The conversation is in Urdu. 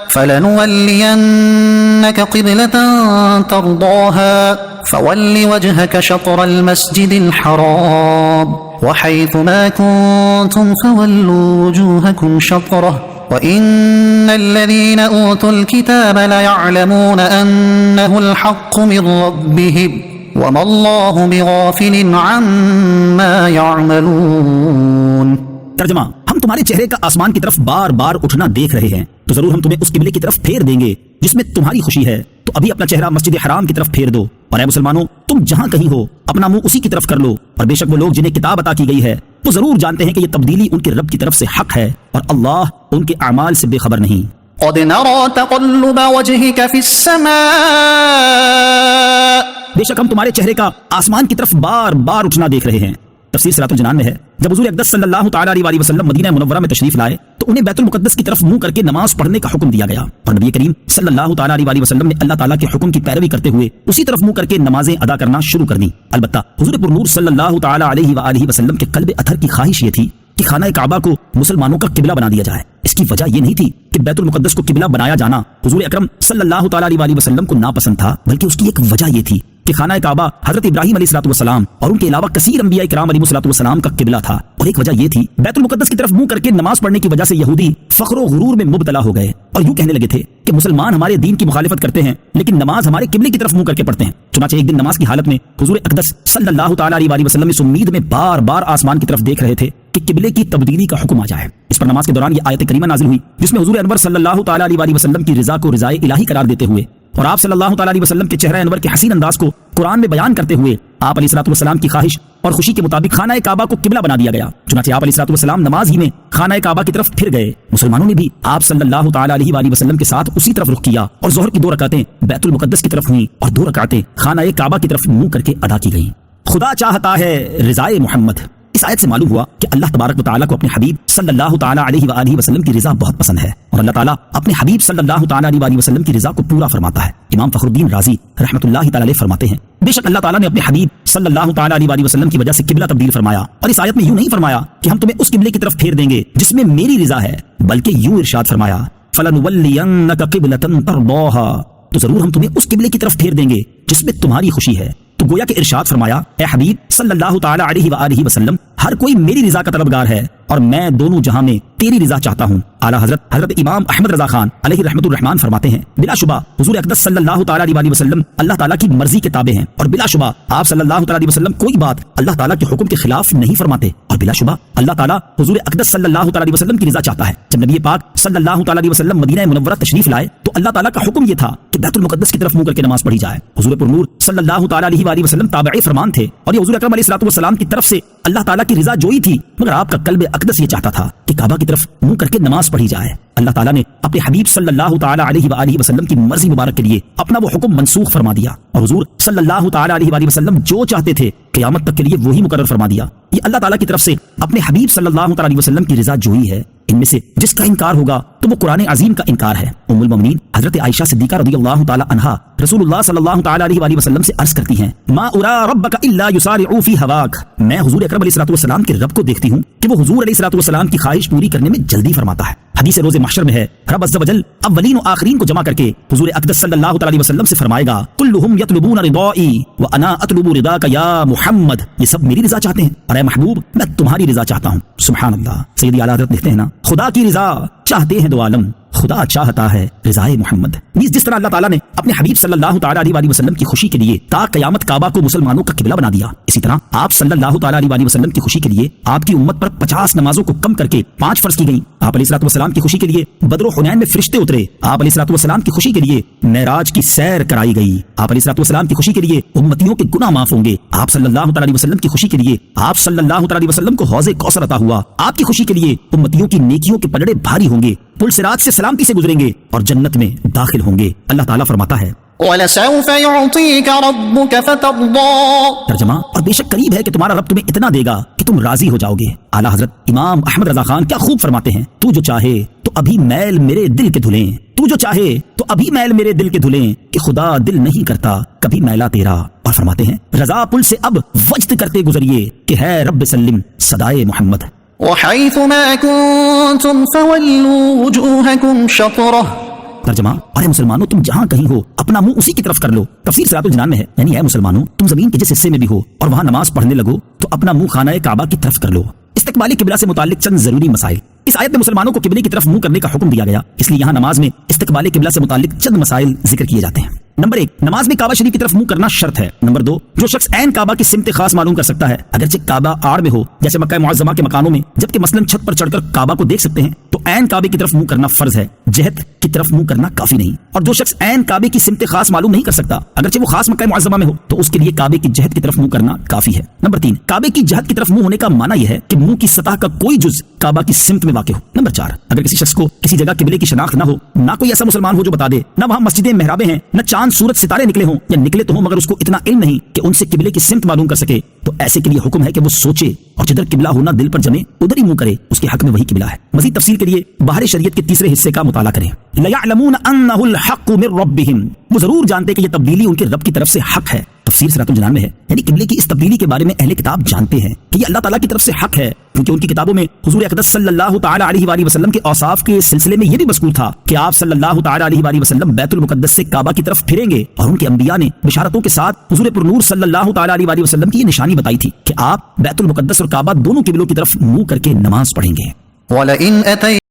فلنولينك قبلة ترضاها فول وجهك شطر المسجد الحرام وحيث ما كنتم فولوا وجوهكم شطره وإن الذين أوتوا الكتاب ليعلمون أنه الحق من ربهم وما الله بغافل عما يعملون۔ ترجمہ: ہم تمہارے چہرے کا آسمان کی طرف بار بار اٹھنا دیکھ رہے ہیں تو ضرور ہم تمہیں اس قبلے کی طرف پھیر دیں گے جس میں تمہاری خوشی ہے، تو ابھی اپنا چہرہ مسجد حرام کی طرف پھیر دو، اور اے مسلمانوں تم جہاں کہیں ہو اپنا منہ اسی کی طرف کر لو، اور بے شک وہ لوگ جنہیں کتاب عطا کی گئی ہے وہ ضرور جانتے ہیں کہ یہ تبدیلی ان کے رب کی طرف سے حق ہے، اور اللہ ان کے اعمال سے بے خبر نہیں۔ قد نرى تقلب وجهك في السماء، بے شک ہم تمہارے چہرے کا آسمان کی طرف بار بار اٹھنا دیکھ رہے ہیں۔ تفسیر صراط الجنان میں ہے جب حضور اقدس صلی اللہ تعالی علیہ وسلم مدینہ منورہ میں تشریف لائے تو انہیں بیت المقدس کی طرف منہ کر کے نماز پڑھنے کا حکم دیا گیا، اور نبی کریم صلی اللہ تعالی علیہ وسلم نے اللہ تعالیٰ کے حکم کی پیروی کرتے ہوئے اسی طرف منہ کر کے نمازیں ادا کرنا شروع کر دیں۔ البتہ حضور پر نور صلی اللہ تعالی علیہ وسلم کے قلب اطہر کی خواہش یہ تھی کہ خانہ کعبہ کو مسلمانوں کا قبلہ بنا دیا جائے۔ اس کی وجہ یہ نہیں تھی کہ بیت المقدس کو قبلہ بنایا جانا حضور اکرم صلی اللہ تعالی علیہ وسلم کو ناپسند تھا، بلکہ اس کی ایک وجہ یہ تھی کہ خانہ کعبہ حضرت ابراہیم علیہ السلام اور ان کے علاوہ کثیر انبیاء کرام علیہ السلام کا قبلہ تھا، اور ایک وجہ یہ تھی بیت المقدس کی طرف منہ کر کے نماز پڑھنے کی وجہ سے یہودی فخر و غرور میں مبتلا ہو گئے اور یوں کہنے لگے تھے کہ مسلمان ہمارے دین کی مخالفت کرتے ہیں لیکن نماز ہمارے قبلے کی طرف منہ کر کے پڑھتے ہیں۔ چنانچہ ایک دن نماز کی حالت میں حضور اقدس صلی اللہ تعالی علیہ وسلم اس امید میں بار بار آسمان کی طرف دیکھ رہے تھے کہ قبلے کی تبدیلی کا حکم آ جائے۔ اس پر نماز کے دوران یہ آیت کریمہ نازل ہوئی جس میں حضور انور صلی اللہ تعالی علیہ وسلم کی رضا کو رضائے الہی قرار دیتے ہوئے اور آپ صلی اللہ تعالی علیہ وسلم کے چہرہ انور کے حسین انداز کو قرآن میں بیان کرتے ہوئے آپ علیہ السلام کی خواہش اور خوشی کے مطابق خانہ کعبہ کو قبلہ بنا دیا گیا۔ چنانچہ آپ علیہ السلام نماز ہی میں خانہ کعبہ کی طرف پھر گئے۔ مسلمانوں نے بھی آپ صلی اللہ تعالی علیہ وسلم کے ساتھ اسی طرف رخ کیا اور ظہر کی 2 رکعتیں بیت المقدس کی طرف ہوئیں اور 2 رکعتیں خانہ کعبہ کی طرف منہ کر کے ادا کی گئیں۔ خدا چاہتا ہے رضائے محمد۔ اس آیت سے معلوم ہوا کہ اللہ تبارک و تعالیٰ کو اپنے حبیب صلی اللہ تعالی علیہ وسلم کی رضا بہت پسند ہے، اور اللہ تعالیٰ اپنے حبیب صلی اللہ تعالی علیہ وسلم کی رضا کو پورا فرماتا ہے۔ امام فخر الدین رازی رحمۃ اللہ تعالی علیہ فرماتے ہیں بے شک اللہ تعالیٰ نے اپنے حبیب صلی اللہ تعالی علیہ وسلم کی وجہ سے قبلہ تبدیل فرمایا، اور اس آیت میں یوں نہیں فرمایا کہ ہم تمہیں اس قبلے کی طرف پھیر دیں گے جس میں میری رضا ہے، بلکہ یوں ارشاد فرمایا فَلَنُوَلِّيَنَّكَ قِبْلَةً تَرْضَاهَا، تو ضرور ہم تمہیں اس قبلے کی طرف پھیر دیں گے جس میں تمہاری خوشی ہے۔ تو گویا کہ ارشاد فرمایا اے حبیب صلی اللہ تعالی علیہ وسلم ہر کوئی میری رضا کا طلبگار ہے اور میں دونوں جہاں میں تیری رضا چاہتا ہوں۔ اعلیٰ حضرت امام احمد رضا خان علیہ رحمۃ الرحمان فرماتے ہیں بلا شبہ حضور اقدس صلی اللہ تعالی علیہ وسلم اللہ تعالیٰ کی مرضی کے تابع ہیں، اور بلا شبہ آپ صلی اللہ تعالی علیہ وسلم کوئی بات اللہ تعالیٰ کے حکم کے خلاف نہیں فرماتے، اور بلا شبہ اللہ تعالیٰ حضور اقدس صلی اللہ تعالی علیہ وسلم کی رضا چاہتا ہے۔ جب نبی پاک صلی اللہ تعالی علیہ وسلم مدینہ منورہ تشریف لائے تو اللہ تعالیٰ کا حکم یہ تھا کہ بیت المقدس کی طرف منہ کر کے نماز پڑھی جائے۔ حضور پر نور صلی اللہ تعالی علیہ وسلم تابعی فرمان تھے، اور یہ حضور اکرم علیہ السلام کی طرف سے اللہ تعالیٰ کی رضا جوئی تھی، مگر آپ کا قلب اقدس یہ چاہتا تھا کہ کعبہ کی طرف منہ کر کے نماز پڑھی جائے۔ اللہ تعالیٰ نے اپنے حبیب صلی اللہ تعالی علیہ وسلم کی مرضی مبارک کے لیے اپنا وہ حکم منسوخ فرما دیا، اور حضور صلی اللہ تعالی علیہ وسلم جو چاہتے تھے قیامت تک کے لیے وہی مقرر فرما دیا۔ یہ اللہ تعالیٰ کی طرف سے اپنے حبیب صلی اللہ تعالی علیہ وسلم کی رضا جوئی ہے۔ ان میں سے جس کا انکار ہوگا تو وہ قرآن عظیم کا انکار ہے۔ ام المؤمنین حضرت عائشہ صدیقہ رضی اللہ تعالی عنہا رسول اللہ صلی اللہ تعالی علیہ وسلم سے عرض کرتی ہیں ما ارا ربک الا یسارع فی ہواک، میں حضور اکرم علیہ السلام کے رب کو دیکھتی ہوں کہ وہ حضور علیہ السلام کی خواہش پوری کرنے میں جلدی فرماتا ہے۔ حدیث روز محشر میں ہے رب عز و جل اولین و آخرین کو جمع کر کے حضور اقدس صلی اللہ تعالی وسلم سے فرمائے گا کلہم یطلبون رضائی وانا اطلب رضاک یا محمد، یہ سب میری رضا چاہتے ہیں اور اے محبوب میں تمہاری رضا چاہتا ہوں۔ سبحان اللہ۔ سیدی اعلیٰ حضرت لکھتے ہیں نا خدا کی رضا چاہتے ہیں دو عالم، خدا چاہتا ہے رضائے محمد۔ جس طرح اللہ تعالیٰ نے اپنے حبیب صلی اللہ تعالی علیہ وسلم کی خوشی کے لیے تا قیامت کعبہ کو مسلمانوں کا قبلہ بنا دیا، اسی طرح آپ صلی اللہ تعالی علیہ وسلم کی خوشی کے لیے آپ کی امت پر 50 نمازوں کو کم کر کے 5 فرض کی گئیں۔ آپ علیہ السلام کی خوشی کے لیے بدر و حنین میں فرشتے اترے، آپ علیہ السلام کی خوشی کے لیے معراج کی سیر کرائی گئی، آپ علیہ السلام کی خوشی کے لیے امتیوں کے گناہ معاف ہوں گے، آپ صلی اللہ تعالی علیہ وسلم کی خوشی کے لیے آپ صلی اللہ تعالی علیہ وسلم کو حوض کوثر عطا ہوا، آپ کی خوشی کے لیے امتیوں کی نیکیوں کے پلڑے بھاری ہوں گے، پل صراط سے سلامتی سے گزریں گے اور جنت میں داخل ہوں گے۔ اللہ تعالیٰ فرماتا ہے وَلَسَوْفَ يُعْطِيكَ رَبُّكَ فَتَرْضَىٰ، ترجمہ اور بے شک قریب ہے کہ تمہارا رب تمہیں اتنا دے گا کہ تم راضی ہو جاؤ گے۔ اعلیٰ حضرت امام احمد رضا خان کیا خوب فرماتے ہیں تو جو چاہے تو ابھی میل میرے دل کے دھلیں، تو جو چاہے تو ابھی میل میرے دل کے دھلیں کہ خدا دل نہیں کرتا کبھی میلا تیرا، اور فرماتے ہیں رضا پل سے اب وجد کرتے گزریے کہ ہے رب سلم صدائے محمد۔ وحيث ما كنتم فولوا وجوهكم شطرة. ترجمہ: اور اے مسلمانوں تم جہاں کہیں ہو اپنا منہ اسی کی طرف کر لو. تفسیر صراط الجنان میں ہے، یعنی اے مسلمانوں تم زمین کے جس حصے میں بھی ہو اور وہاں نماز پڑھنے لگو تو اپنا منہ خانہ کعبہ کی طرف کر لو. استقبال قبلہ سے متعلق چند ضروری مسائل. اس آیت میں مسلمانوں کو قبلے کی طرف منہ کرنے کا حکم دیا گیا، اس لیے یہاں نماز میں استقبال قبلہ سے متعلق چند مسائل ذکر کیے جاتے ہیں. نمبر 1، نماز میں کعبہ شریف کی طرف منہ کرنا شرط ہے. نمبر 2، جو شخص عین کعبہ کی سمت خاص معلوم کر سکتا ہے اگرچہ کعبہ آڑ میں ہو جیسے مکہ معظمہ کے مکانوں میں، جبکہ مثلا چھت پر چڑھ کر کعبہ کو دیکھ سکتے ہیں تو عین کعبے کی طرف منہ کرنا فرض ہے، جہت کی طرف منہ کرنا کافی نہیں. اور جو شخص عین کعبے کی سمت خاص معلوم نہیں کر سکتا اگرچہ وہ خاص مکہ معظمہ میں ہو تو اس کے لیے کعبے کی جہت کی طرف منہ کرنا کافی ہے. نمبر 3، کعبے کی جہت کی طرف منہ ہونے کا معنی یہ ہے کہ منہ کی سطح کا کوئی جز کعبہ کی سمت میں واقع ہو. نمبر 4، اگر کسی شخص کو کسی جگہ قبلے کی شناخت نہ ہو، نہ کوئی ایسا مسلمان ہو جو بتا دے، نہ وہاں مسجدیں محرابیں ہیں، نہ چاند سورج ستارے نکلے ہوں یا نکلے تو ہوں مگر اس کو اتنا علم نہیں کہ ان سے قبلے کی سمت معلوم کر سکے، تو ایسے کے لیے حکم ہے کہ وہ سوچے اور جدھر قبلہ ہونا دل پر جمے ادھر ہی منہ کرے، اس کے حق میں وہی قبلہ ہے. مزید تفصیل کے لیے باہر شریعت کے تیسرے حصے کا مطالعہ کریں. لَيَعْلَمُونَ أَنَّهُ الْحَقُّ مِنْ رَبِّهِمْ، وہ ضرور جانتے کہ یہ تبدیلی ان کے رب کی طرف سے حق ہے. تفسیر صراط الجنان میں ہے، یعنی قبلے کی اس تبدیلی کے بارے میں اہل کتاب جانتے ہیں کہ یہ اللہ تعالیٰ کی طرف سے حق ہے، کیونکہ ان کی کتابوں میں حضور اقدس صلی اللہ تعالیٰ علیہ وآلہ وسلم کے اوصاف کے سلسلے میں یہ بھی مذکور تھا کہ آپ صلی اللہ تعالیٰ علیہ وآلہ وسلم بیت المقدس سے کعبہ کی طرف پھریں گے، اور ان کے انبیاء نے بشارتوں کے ساتھ حضور پر نور صلی اللہ تعالیٰ علیہ وآلہ وسلم کی یہ نشانی بتائی تھی کہ آپ بیت المقدس اور کعبہ دونوں قبلوں کی طرف منہ کر کے نماز پڑھیں گے. وَلَئِنْ أَتَيْتَ